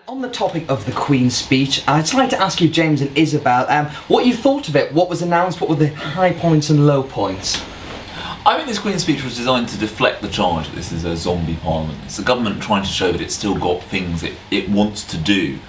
On the topic of the Queen's speech, I'd like to ask you, James and Isabel, what you thought of it, what was announced, what were the high points and low points? I think this Queen's speech was designed to deflect the charge that this is a zombie parliament. It's the government trying to show that it's still got things it wants to do.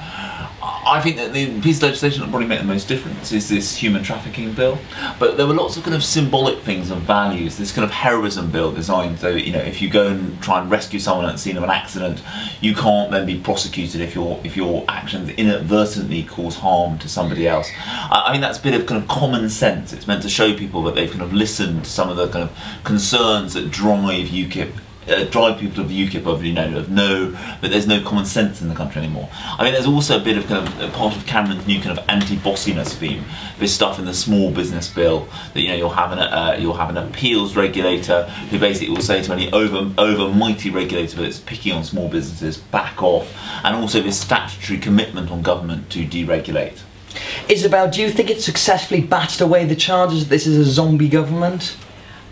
I think that the piece of legislation that probably made the most difference is this human trafficking bill. But there were lots of kind of symbolic things and values. This kind of heroism bill designed so, you know, if you go and try and rescue someone at the scene of an accident, you can't then be prosecuted if your actions inadvertently cause harm to somebody else. I mean, that's a bit of kind of common sense. It's meant to show people that they've kind of listened to some of the kind of concerns that drive UKIP. Drive people to the UKIP of, you know, no, but there's no common sense in the country anymore. I mean, there's also a bit of kind of a part of Cameron's new kind of anti-bossiness theme. This stuff in the small business bill that, you know, you'll have an appeals regulator who basically will say to any over mighty regulator that's picking on small businesses, back off, and also this statutory commitment on government to deregulate. Isabel, do you think it successfully batted away the charges that this is a zombie government?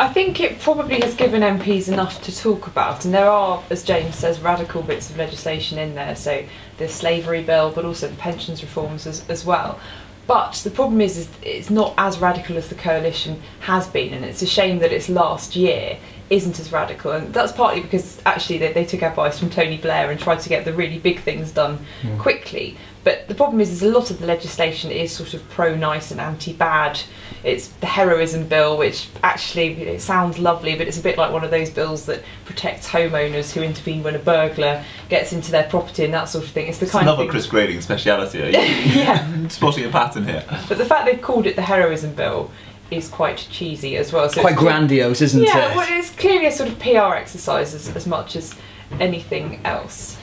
I think it probably has given MPs enough to talk about, and there are, as James says, radical bits of legislation in there, so the slavery bill, but also the pensions reforms as well. But the problem is it's not as radical as the coalition has been, and it's a shame that its last year isn't as radical, and that's partly because actually they took advice from Tony Blair and tried to get the really big things done quickly. But the problem is a lot of the legislation is sort of pro-nice and anti-bad. It's the heroism bill, which actually, you know, it sounds lovely, but it's a bit like one of those bills that protects homeowners who intervene when a burglar gets into their property and that sort of thing. It's the kind of thing. Another Chris Grading speciality. Yeah. Spotting a pattern here. But the fact they've called it the heroism bill is quite cheesy as well. So quite grandiose, isn't it? Yeah, well, it's clearly a sort of PR exercise as much as anything else.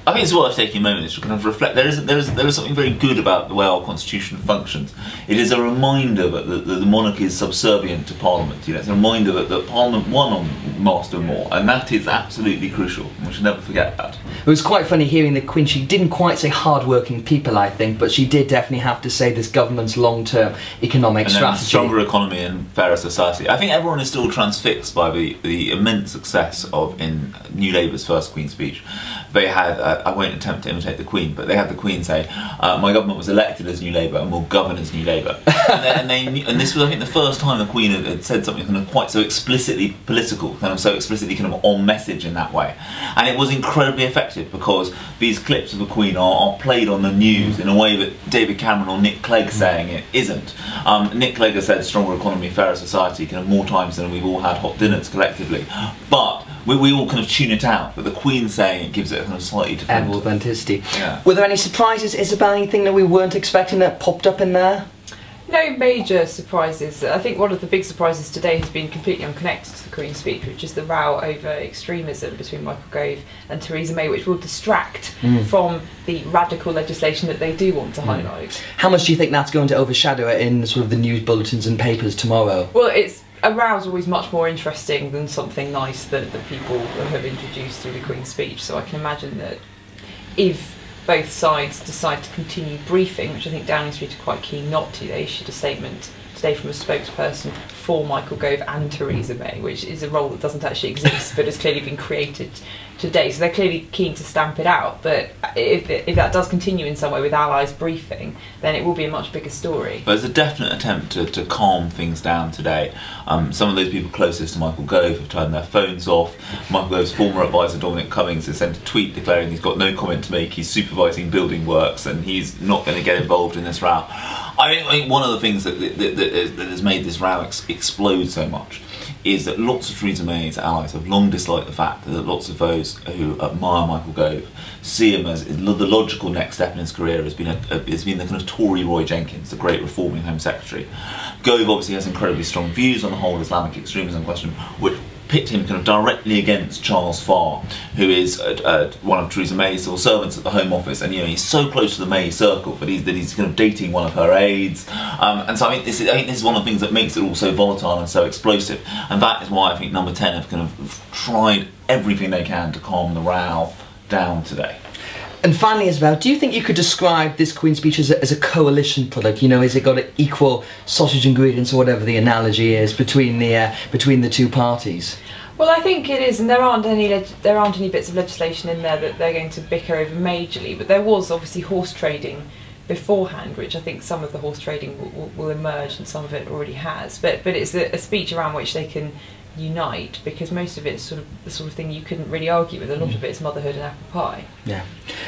I think it's worth taking a moment to kind of reflect. There is something very good about the way our constitution functions. It is a reminder that the monarchy is subservient to Parliament. You know, it's a reminder that Parliament won on Master More, and that is absolutely crucial. We should never forget that. It was quite funny hearing the Queen. She didn't quite say hard-working people, I think, but she did definitely have to say this government's long-term economic strategy. Stronger economy and fairer society. I think everyone is still transfixed by the immense success of in New Labour's first Queen's speech. They had, I won't attempt to imitate the Queen, but they had the Queen say, my government was elected as New Labour and will govern as New Labour. and this was, I think, the first time the Queen had said something kind of quite so explicitly political, kind of so explicitly kind of on message in that way. And it was incredibly effective because these clips of the Queen are played on the news in a way that David Cameron or Nick Clegg saying it isn't. Nick Clegg has said stronger economy, fairer society kind of more times than we've all had hot dinners collectively. But we all kind of tune it out, but the Queen saying it gives it a kind of slightly different authenticity. Yeah. Were there any surprises, Isabel? Anything that we weren't expecting that popped up in there? No major surprises. I think one of the big surprises today has been completely unconnected to the Queen's speech, which is the row over extremism between Michael Gove and Theresa May, which will distract from the radical legislation that they do want to highlight. How much do you think that's going to overshadow it in sort of the news bulletins and papers tomorrow? Well, a row's always much more interesting than something nice that people have introduced through the Queen's speech, so I can imagine that if both sides decide to continue briefing, which I think Downing Street are quite keen not to, they issued a statement today from a spokesperson for Michael Gove and Theresa May, which is a role that doesn't actually exist but has clearly been created today, so they're clearly keen to stamp it out. But if that does continue in some way with allies briefing, then it will be a much bigger story. There's a definite attempt to calm things down today. Some of those people closest to Michael Gove have turned their phones off. Michael Gove's former advisor Dominic Cummings has sent a tweet declaring he's got no comment to make, he's supervising building works and he's not going to get involved in this row. I think one of the things that has made this row explode so much is that lots of Theresa May's allies have long disliked the fact that lots of those who admire Michael Gove see him as the logical next step in his career has been the kind of Tory Roy Jenkins, the great reforming Home Secretary. Gove obviously has incredibly strong views on the whole Islamic extremism question, which pit him kind of directly against Charles Farr, who is one of Theresa May's civil servants at the Home Office, and you know he's so close to the May circle, but he's kind of dating one of her aides, and so I think this is one of the things that makes it all so volatile and so explosive, and that is why I think Number 10 have kind of tried everything they can to calm the row down today. And finally, Isabel, do you think you could describe this Queen's speech as a coalition product? You know, has it got equal sausage ingredients or whatever the analogy is between the two parties? Well, I think it is, and there aren't any bits of legislation in there that they're going to bicker over majorly. But there was obviously horse trading beforehand, which I think some of the horse trading will emerge, and some of it already has. But it's a speech around which they can unite, because most of it's sort of the sort of thing you couldn't really argue with. A lot of it is motherhood and apple pie. Yeah.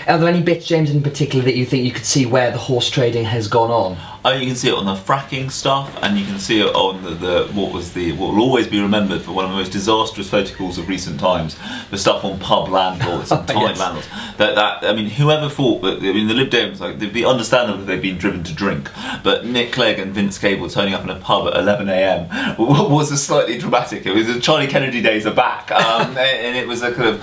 Are there any bits, James, in particular that you think you could see where the horse trading has gone on? Oh, you can see it on the fracking stuff, and you can see it on what will always be remembered for one of the most disastrous photocalls of recent times, the stuff on pub landlords and tied landlords. I mean, whoever thought that, I mean, the Lib Dems, like, it'd be understandable if they'd been driven to drink, but Nick Clegg and Vince Cable turning up in a pub at 11 AM was a slightly dramatic. It was the Charlie Kennedy days are back, and it was a kind of,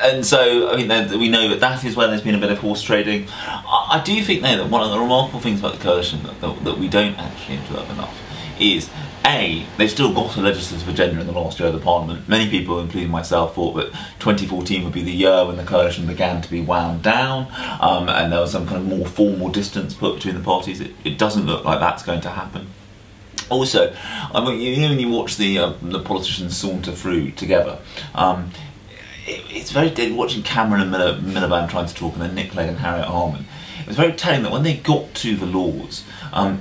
and so I mean, we know that is where there's been a bit of horse trading. I do think though that one of the remarkable things about the coalition that we don't actually observe enough is A, they've still got a legislative agenda in the last year of the Parliament. Many people, including myself, thought that 2014 would be the year when the coalition began to be wound down, and there was some kind of more formal distance put between the parties. It doesn't look like that's going to happen. Also, I mean, you know, when you watch the politicians saunter through together, it's very, watching Cameron and Miliband trying to talk, and then Nick Clegg and Harriet Harman. It was very telling that when they got to the Lords,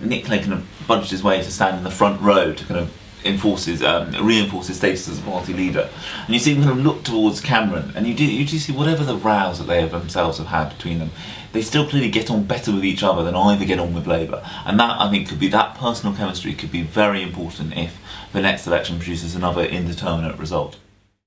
Nick Clegg kind of bunched his way to stand in the front row to kind of reinforce his status as a party leader. And you see them kind of look towards Cameron, and you do see whatever the rows that they themselves have had between them, they still clearly get on better with each other than either get on with Labour. And that, I think, that personal chemistry could be very important if the next election produces another indeterminate result.